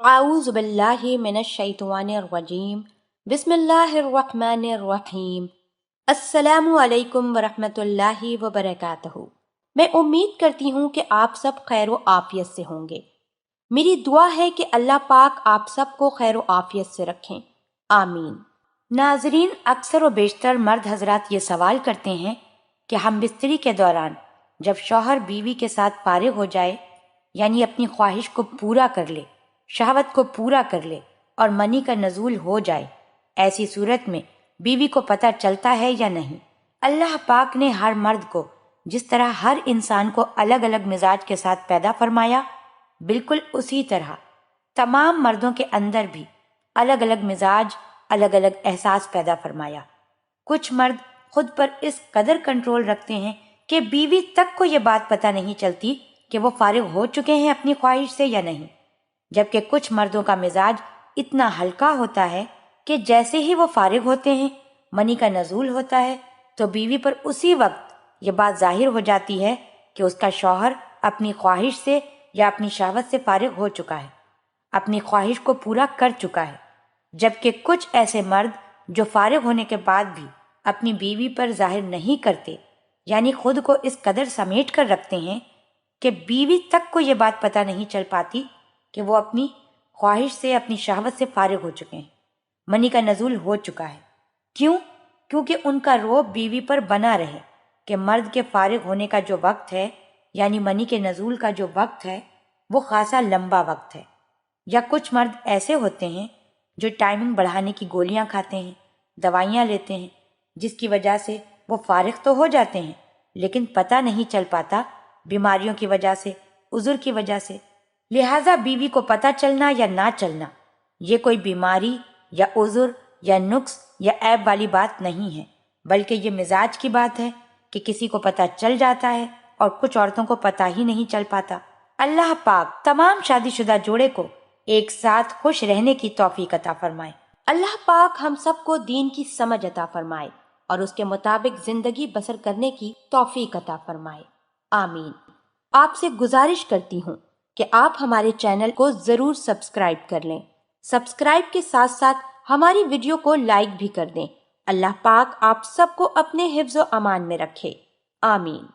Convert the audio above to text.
अऊज़ु बिल्लाहि मिनश शैतानिर रजीम। बिस्मिल्लाहिर रहमानिर रहीम। अस्सलामु अलैकुम वरहमतुल्लाहि वबरकातुहू। मैं उम्मीद करती हूँ कि आप सब खैर व आफियत से होंगे। मेरी दुआ है कि अल्लाह पाक आप सबको खैर व आफियत से रखें, आमीन। नाजरीन, अक्सर व बेशतर मर्द हजरात ये सवाल करते हैं कि हम बिस्तरी के दौरान जब शौहर बीवी के साथ फारिग हो जाए, यानी अपनी ख्वाहिश को पूरा कर ले, शहवत को पूरा कर ले और मनी का नजूल हो जाए, ऐसी सूरत में बीवी को पता चलता है या नहीं। अल्लाह पाक ने हर मर्द को जिस तरह हर इंसान को अलग अलग मिजाज के साथ पैदा फरमाया, बिल्कुल उसी तरह तमाम मर्दों के अंदर भी अलग अलग मिजाज, अलग अलग एहसास पैदा फरमाया। कुछ मर्द खुद पर इस कदर कंट्रोल रखते हैं कि बीवी तक को ये बात पता नहीं चलती कि वो फारिग हो चुके हैं अपनी ख्वाहिश से या नहीं, जबकि कुछ मर्दों का मिजाज इतना हल्का होता है कि जैसे ही वो फारिग होते हैं, मनी का नजूल होता है, तो बीवी पर उसी वक्त ये बात जाहिर हो जाती है कि उसका शौहर अपनी ख्वाहिश से या अपनी शहवत से फारिग हो चुका है, अपनी ख्वाहिश को पूरा कर चुका है। जबकि कुछ ऐसे मर्द जो फारिग होने के बाद भी अपनी बीवी पर जाहिर नहीं करते, यानी खुद को इस कदर समेट कर रखते हैं कि बीवी तक को ये बात पता नहीं चल पाती कि वो अपनी ख्वाहिश से, अपनी शहवत से फारिग हो चुके हैं, मनी का नजूल हो चुका है। क्यों? क्योंकि उनका रौब बीवी पर बना रहे कि मर्द के फारिग होने का जो वक्त है, यानी मनी के नजूल का जो वक्त है, वो खासा लंबा वक्त है। या कुछ मर्द ऐसे होते हैं जो टाइमिंग बढ़ाने की गोलियां खाते हैं, दवाइयां लेते हैं, जिसकी वजह से वो फारिग तो हो जाते हैं, लेकिन पता नहीं चल पाता, बीमारियों की वजह से, उज़ुर की वजह से। लिहाजा बीवी को पता चलना या ना चलना ये कोई बीमारी या उज़ुर या नुक्स या ऐब वाली बात नहीं है, बल्कि ये मिजाज की बात है कि किसी को पता चल जाता है और कुछ औरतों को पता ही नहीं चल पाता। अल्लाह पाक तमाम शादीशुदा जोड़े को एक साथ खुश रहने की तौफीक अता फरमाए। अल्लाह पाक हम सबको दीन की समझ अता फरमाए और उसके मुताबिक जिंदगी बसर करने की तौफीक अता फरमाए, आमीन। आपसे गुजारिश करती हूँ कि आप हमारे चैनल को जरूर सब्सक्राइब कर लें। सब्सक्राइब के साथ साथ हमारी वीडियो को लाइक भी कर दें। अल्लाह पाक आप सबको अपने हिफ्ज़ व अमान में रखे, आमीन।